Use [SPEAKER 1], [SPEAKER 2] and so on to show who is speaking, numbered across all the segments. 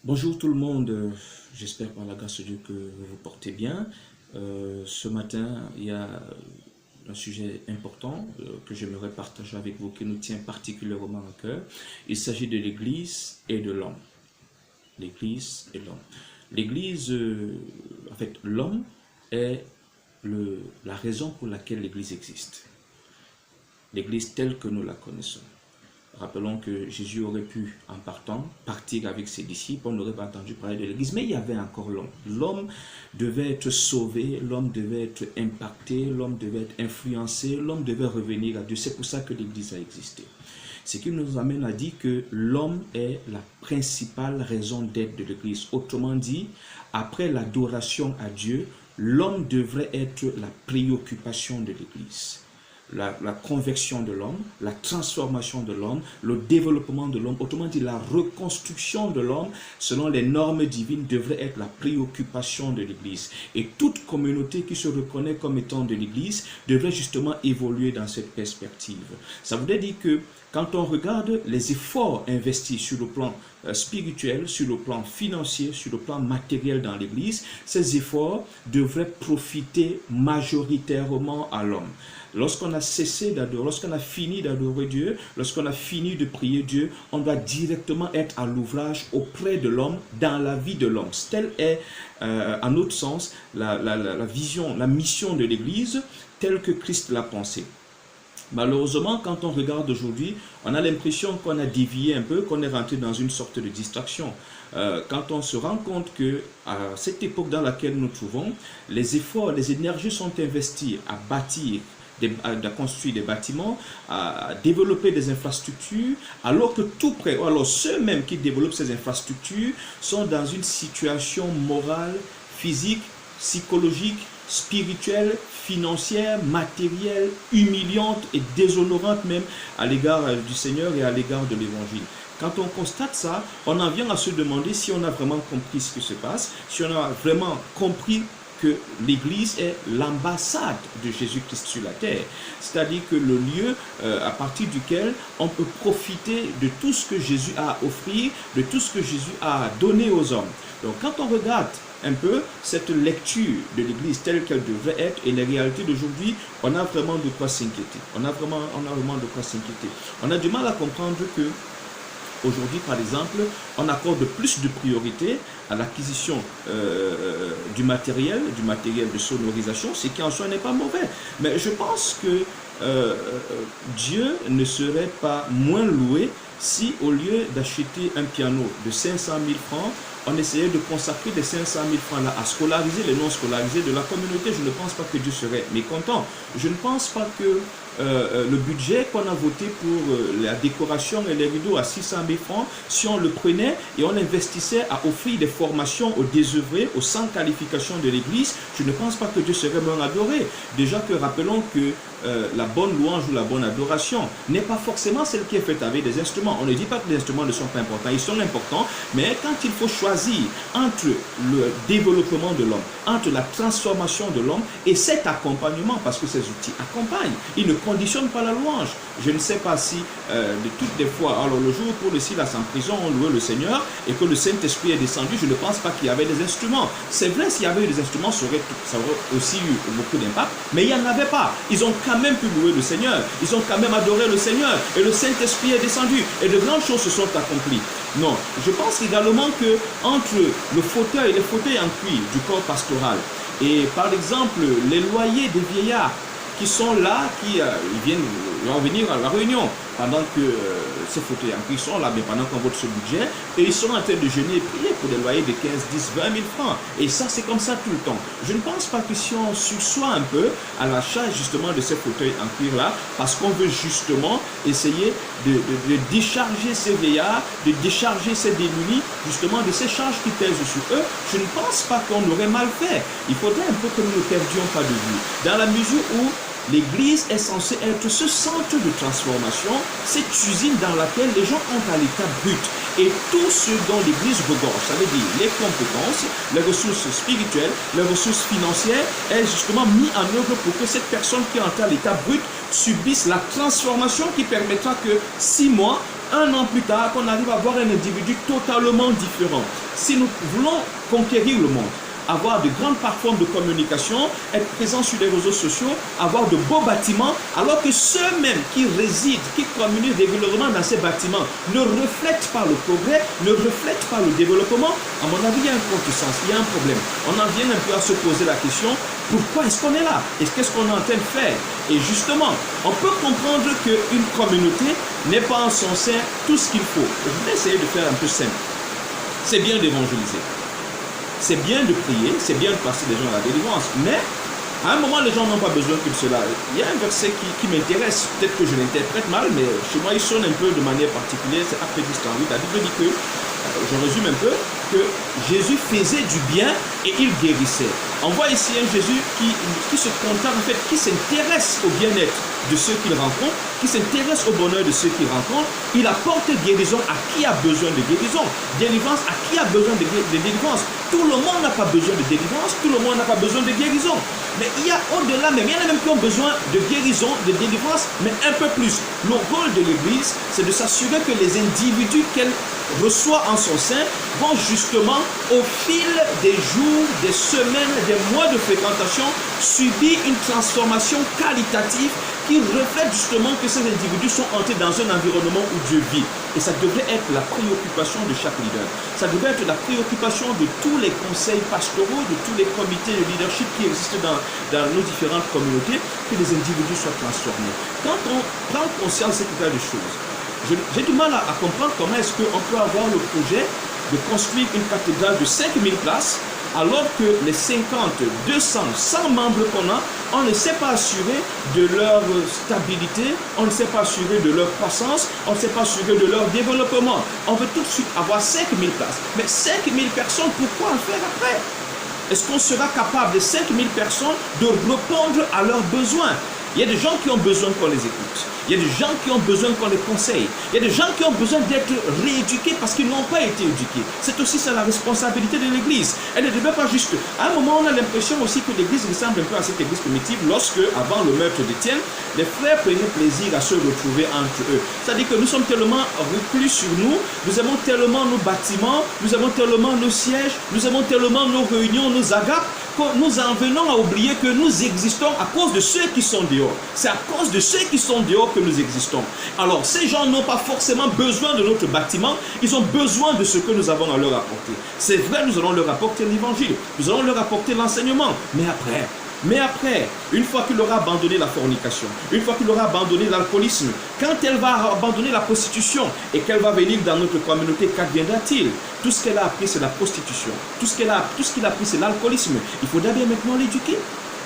[SPEAKER 1] Bonjour tout le monde, j'espère par la grâce de Dieu que vous vous portez bien. Ce matin, il y a un sujet important que j'aimerais partager avec vous, qui nous tient particulièrement à cœur. Il s'agit de l'Église et de l'homme. L'Église et l'homme. L'Église, en fait, l'homme est la raison pour laquelle l'Église existe. L'Église telle que nous la connaissons. Rappelons que Jésus aurait pu, en partant, partir avec ses disciples, on n'aurait pas entendu parler de l'Église, mais il y avait encore l'homme. L'homme devait être sauvé, l'homme devait être impacté, l'homme devait être influencé, l'homme devait revenir à Dieu. C'est pour ça que l'Église a existé. Ce qui nous amène à dire que l'homme est la principale raison d'être de l'Église. Autrement dit, après l'adoration à Dieu, l'homme devrait être la préoccupation de l'Église. La conversion de l'homme, la transformation de l'homme, le développement de l'homme, autrement dit la reconstruction de l'homme selon les normes divines devrait être la préoccupation de l'Église. Et toute communauté qui se reconnaît comme étant de l'Église devrait justement évoluer dans cette perspective. Ça voudrait dire que quand on regarde les efforts investis sur le plan spirituel, sur le plan financier, sur le plan matériel dans l'Église, ces efforts devraient profiter majoritairement à l'homme. Lorsqu'on a cessé d'adorer, lorsqu'on a fini d'adorer Dieu, lorsqu'on a fini de prier Dieu, on doit directement être à l'ouvrage auprès de l'homme, dans la vie de l'homme. Telle est, en autre sens, la vision, la mission de l'Église, telle que Christ l'a pensée. Malheureusement, quand on regarde aujourd'hui, on a l'impression qu'on a dévié un peu, qu'on est rentré dans une sorte de distraction. Quand on se rend compte que à cette époque dans laquelle nous nous trouvons, les efforts, les énergies sont investies à bâtir, à construire des bâtiments, à développer des infrastructures, alors que tout près, alors ceux-mêmes qui développent ces infrastructures sont dans une situation morale, physique, psychologique, spirituelle, financière, matérielle, humiliante et déshonorante même à l'égard du Seigneur et à l'égard de l'Évangile. Quand on constate ça, on en vient à se demander si on a vraiment compris ce qui se passe, si on a vraiment compris que l'Église est l'ambassade de Jésus-Christ sur la terre. C'est-à-dire que le lieu à partir duquel on peut profiter de tout ce que Jésus a à offrir, de tout ce que Jésus a à donner aux hommes. Donc quand on regarde un peu cette lecture de l'Église telle qu'elle devrait être et les réalités d'aujourd'hui, on a vraiment de quoi s'inquiéter. On a vraiment de quoi s'inquiéter. On a du mal à comprendre que aujourd'hui, par exemple, on accorde plus de priorité à l'acquisition du matériel de sonorisation, ce qui en soi n'est pas mauvais. Mais je pense que Dieu ne serait pas moins loué si, au lieu d'acheter un piano de 500 000 francs, on essayait de consacrer les 500 000 francs là à scolariser les non scolarisés de la communauté. Je ne pense pas que Dieu serait mécontent. Je ne pense pas que le budget qu'on a voté pour la décoration et les rideaux à 600 000 francs, si on le prenait et on investissait à offrir des formations aux désœuvrés, aux sans qualification de l'Église, je ne pense pas que Dieu serait moins adoré. Déjà que rappelons que la bonne louange ou la bonne adoration n'est pas forcément celle qui est faite avec des instruments. On ne dit pas que les instruments ne sont pas importants, ils sont importants, mais quand il faut choisir entre le développement de l'homme, entre la transformation de l'homme et cet accompagnement, parce que ces outils accompagnent, ils ne conditionnent pas la louange. Je ne sais pas si de toutes les fois, alors le jour pour le Silas en prison, on louait le Seigneur et que le Saint-Esprit est descendu, je ne pense pas qu'il y avait des instruments. C'est vrai, s'il y avait eu des instruments, ça aurait aussi eu beaucoup d'impact, mais il n'y en avait pas. Ils ont quand même pu louer le Seigneur, ils ont quand même adoré le Seigneur et le Saint-Esprit est descendu et de grandes choses se sont accomplies. Non, je pense également que entre le fauteuil et les fauteuils en cuir du corps pastoral et par exemple les loyers des vieillards qui sont là, qui vont venir à la réunion pendant que ces fauteuils en cuir sont là, mais pendant qu'on vote ce budget, et ils sont en train de jeûner et prier pour des loyers de 15, 10, 20 000 francs. Et ça, c'est comme ça tout le temps. Je ne pense pas que si on sursoit un peu à la charge justement de ces fauteuils en cuir-là, parce qu'on veut justement essayer de décharger ces vieillards, de décharger ces démunis, justement de ces charges qui pèsent sur eux, je ne pense pas qu'on aurait mal fait. Il faudrait un peu que nous ne perdions pas de vue. Dans la mesure où l'Église est censée être ce centre de transformation, cette usine dans laquelle les gens ont à l'état brut. Et tout ce dont l'Église regorge, ça veut dire les compétences, les ressources spirituelles, les ressources financières, est justement mis en œuvre pour que cette personne qui est à l'état brut subisse la transformation qui permettra que 6 mois un an plus tard, qu'on arrive à voir un individu totalement différent. Si nous voulons conquérir le monde, avoir de grandes plateformes de communication, être présent sur les réseaux sociaux, avoir de beaux bâtiments, alors que ceux-mêmes qui résident, qui communiquent régulièrement dans ces bâtiments ne reflètent pas le progrès, ne reflètent pas le développement, à mon avis, il y a un contresens, il y a un problème. On en vient un peu à se poser la question, pourquoi est-ce qu'on est là? Et qu'est-ce qu'on est en train de faire? Et justement, on peut comprendre qu'une communauté n'est pas en son sein tout ce qu'il faut. Je vais essayer de faire un peu simple. C'est bien d'évangéliser. C'est bien de prier, c'est bien de passer des gens à la délivrance, mais à un moment, les gens n'ont pas besoin que de cela. Il y a un verset qui m'intéresse, peut-être que je l'interprète mal, mais chez moi, il sonne un peu de manière particulière, c'est Actes 10:8. La Bible dit que, je résume un peu, que Jésus faisait du bien et il guérissait. On voit ici un Jésus qui se contente, en fait, qui s'intéresse au bien-être de ceux qu'il rencontre, qui s'intéresse au bonheur de ceux qu'il rencontre. Il apporte guérison à qui a besoin de guérison, délivrance à qui a besoin de délivrance. Tout le monde n'a pas besoin de délivrance, tout le monde n'a pas besoin de guérison. Mais il y a au-delà même, il y en a même qui ont besoin de guérison, de délivrance, mais un peu plus. Le rôle de l'Église, c'est de s'assurer que les individus qu'elle reçoit en son sein vont justement, au fil des jours, des semaines, des mois de fréquentation, subir une transformation qualitative qui reflète justement que ces individus sont entrés dans un environnement où Dieu vit. Et ça devrait être la préoccupation de chaque leader. Ça devrait être la préoccupation de tous les conseils pastoraux, de tous les comités de leadership qui existent dans nos différentes communautés, que les individus soient transformés. Quand on prend conscience de cet état de choses, j'ai du mal à comprendre comment est-ce qu'on peut avoir le projet de construire une cathédrale de 5000 places alors que les 50, 200, 100 membres qu'on a, on ne s'est pas assuré de leur stabilité, on ne s'est pas assuré de leur croissance, on ne s'est pas assuré de leur développement. On veut tout de suite avoir 5000 places. Mais 5000 personnes, pourquoi en faire après? Est-ce qu'on sera capable de 5000 personnes de répondre à leurs besoins? Il y a des gens qui ont besoin qu'on les écoute. Il y a des gens qui ont besoin qu'on les conseille. Il y a des gens qui ont besoin d'être rééduqués parce qu'ils n'ont pas été éduqués. C'est aussi ça la responsabilité de l'Église. Elle ne devait pas juste... À un moment, on a l'impression aussi que l'Église ressemble un peu à cette Église primitive lorsque, avant le meurtre d'Étienne, les frères prenaient plaisir à se retrouver entre eux. C'est-à-dire que nous sommes tellement reclus sur nous, nous avons tellement nos bâtiments, nous avons tellement nos sièges, nous avons tellement nos réunions, nos agapes, que nous en venons à oublier que nous existons à cause de ceux qui sont dehors. C'est à cause de ceux qui sont dehors que nous existons. Alors, ces gens n'ont pas forcément besoin de notre bâtiment, ils ont besoin de ce que nous avons à leur apporter. C'est vrai, nous allons leur apporter l'évangile, nous allons leur apporter l'enseignement, mais après, une fois qu'il aura abandonné la fornication, une fois qu'il aura abandonné l'alcoolisme, quand elle va abandonner la prostitution et qu'elle va venir dans notre communauté, qu'adviendra-t-il? Tout ce qu'elle a appris, c'est la prostitution. Tout ce qu'il a appris, c'est l'alcoolisme. Il faudra bien maintenant l'éduquer.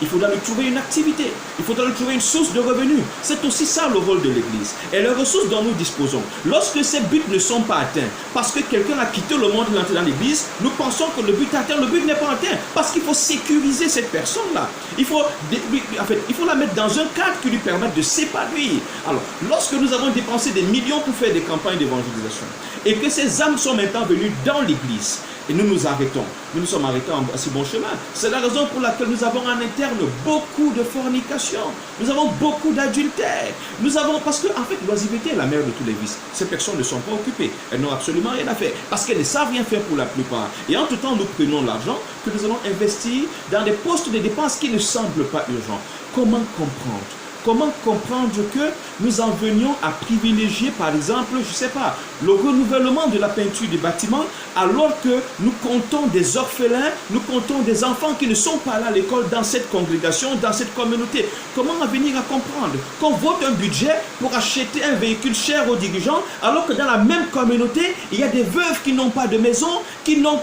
[SPEAKER 1] Il faudra lui trouver une activité. Il faudra lui trouver une source de revenus. C'est aussi ça le rôle de l'Église. Et les ressources dont nous disposons, lorsque ces buts ne sont pas atteints, parce que quelqu'un a quitté le monde et est entré dans l'Église, nous pensons que le but est atteint. Le but n'est pas atteint. Parce qu'il faut sécuriser cette personne-là. Il faut la mettre dans un cadre qui lui permette de s'épanouir. Alors, lorsque nous avons dépensé des millions pour faire des campagnes d'évangélisation, et que ces âmes sont maintenant venues dans l'Église, et nous nous arrêtons. Nous nous sommes arrêtés en si bon chemin. C'est la raison pour laquelle nous avons en interne beaucoup de fornication. Nous avons beaucoup d'adultère. Parce qu'en fait, l'oisiveté est la mère de tous les vices. Ces personnes ne sont pas occupées. Elles n'ont absolument rien à faire. Parce qu'elles ne savent rien faire pour la plupart. Et entre-temps, nous prenons l'argent que nous allons investir dans des postes de dépenses qui ne semblent pas urgents. Comment comprendre? Comment comprendre que nous en venions à privilégier, par exemple, je ne sais pas, le renouvellement de la peinture du bâtiment, alors que nous comptons des orphelins, nous comptons des enfants qui ne sont pas là à l'école dans cette congrégation, dans cette communauté. Comment en venir à comprendre qu'on vote un budget pour acheter un véhicule cher aux dirigeants, alors que dans la même communauté, il y a des veuves qui n'ont pas de maison, qui n'ont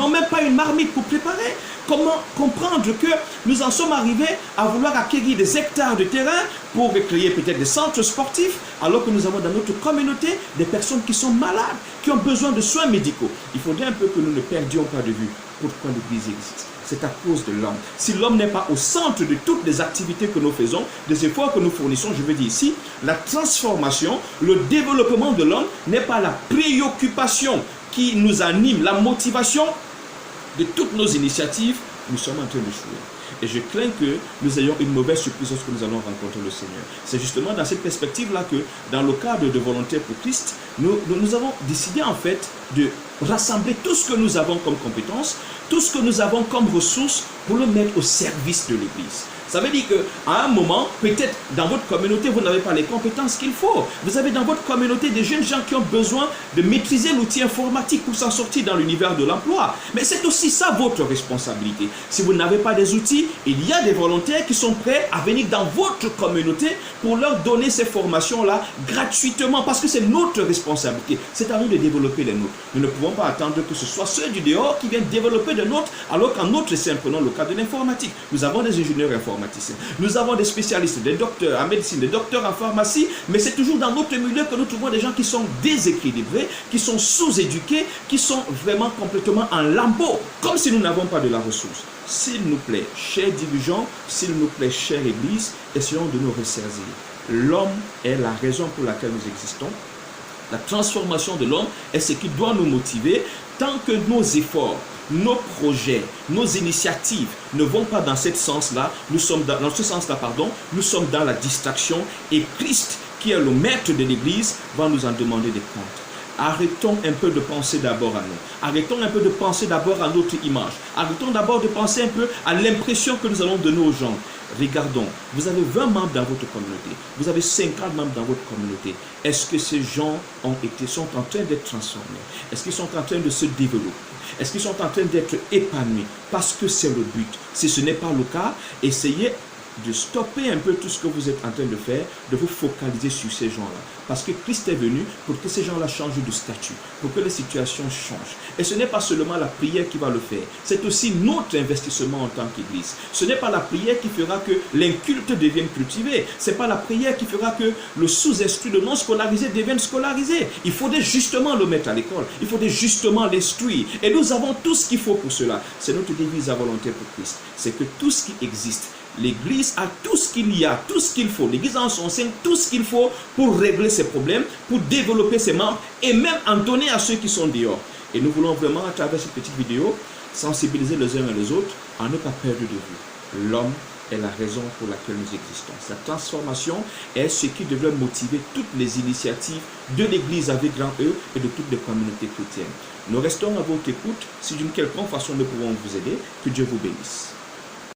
[SPEAKER 1] même pas une marmite pour préparer? Comment comprendre que nous en sommes arrivés à vouloir acquérir des hectares de terrain pour créer peut-être des centres sportifs, alors que nous avons dans notre communauté des personnes qui sont malades, qui ont besoin de soins médicaux? Il faudrait un peu que nous ne perdions pas de vue pourquoi l'Église existe. C'est à cause de l'homme. Si l'homme n'est pas au centre de toutes les activités que nous faisons, des efforts que nous fournissons, je veux dire ici, la transformation, le développement de l'homme n'est pas la préoccupation qui nous anime, la motivation de toutes nos initiatives, nous sommes en train de jouer. Et je crains que nous ayons une mauvaise surprise lorsque nous allons rencontrer le Seigneur. C'est justement dans cette perspective-là que, dans le cadre de Volontaires pour Christ, nous avons décidé en fait de rassembler tout ce que nous avons comme compétences, tout ce que nous avons comme ressources pour le mettre au service de l'Église. Ça veut dire qu'à un moment, peut-être dans votre communauté, vous n'avez pas les compétences qu'il faut. Vous avez dans votre communauté des jeunes gens qui ont besoin de maîtriser l'outil informatique pour s'en sortir dans l'univers de l'emploi. Mais c'est aussi ça votre responsabilité. Si vous n'avez pas des outils, il y a des volontaires qui sont prêts à venir dans votre communauté pour leur donner ces formations-là gratuitement parce que c'est notre responsabilité. C'est à nous de développer les nôtres. Nous ne pouvons pas attendre que ce soit ceux du dehors qui viennent développer des nôtres alors qu'en notre sein, prenons le cas de l'informatique. Nous avons des ingénieurs informaticiens. Nous avons des spécialistes, des docteurs en médecine, des docteurs en pharmacie, mais c'est toujours dans notre milieu que nous trouvons des gens qui sont déséquilibrés, qui sont sous-éduqués, qui sont vraiment complètement en lambeaux, comme si nous n'avons pas de la ressource. S'il nous plaît, chers dirigeants, s'il nous plaît, chère Église, essayons de nous ressaisir. L'homme est la raison pour laquelle nous existons. La transformation de l'homme est ce qui doit nous motiver tant que nos efforts, nos projets, nos initiatives ne vont pas dans ce sens-là, nous sommes dans la distraction et Christ, qui est le maître de l'Église, va nous en demander des comptes. Arrêtons un peu de penser d'abord à nous. Arrêtons un peu de penser d'abord à notre image. Arrêtons d'abord de penser un peu à l'impression que nous allons donner aux gens. Regardons, vous avez 20 membres dans votre communauté. Vous avez 50 membres dans votre communauté. Est-ce que ces gens sont en train d'être transformés? Est-ce qu'ils sont en train de se développer? Est-ce qu'ils sont en train d'être épanouis? Parce que c'est le but. Si ce n'est pas le cas, essayez de stopper un peu tout ce que vous êtes en train de faire, de vous focaliser sur ces gens-là. Parce que Christ est venu pour que ces gens-là changent de statut, pour que les situations changent. Et ce n'est pas seulement la prière qui va le faire, c'est aussi notre investissement en tant qu'Église. Ce n'est pas la prière qui fera que l'inculte devienne cultivé. Ce n'est pas la prière qui fera que le sous-instruit, le non-scolarisé devienne scolarisé. Il faudrait justement le mettre à l'école. Il faudrait justement l'instruire. Et nous avons tout ce qu'il faut pour cela. C'est notre devise à Volontaires pour Christ. C'est que tout ce qui existe, l'Église a tout ce qu'il y a, tout ce qu'il faut. L'Église a en son sein tout ce qu'il faut pour régler ses problèmes, pour développer ses membres et même en donner à ceux qui sont dehors. Et nous voulons vraiment, à travers cette petite vidéo, sensibiliser les uns et les autres à ne pas perdre de vue. L'homme est la raison pour laquelle nous existons. Sa transformation est ce qui devrait motiver toutes les initiatives de l'Église avec grand E et de toutes les communautés chrétiennes. Nous restons à votre écoute. Si d'une quelconque façon nous pouvons vous aider, que Dieu vous bénisse.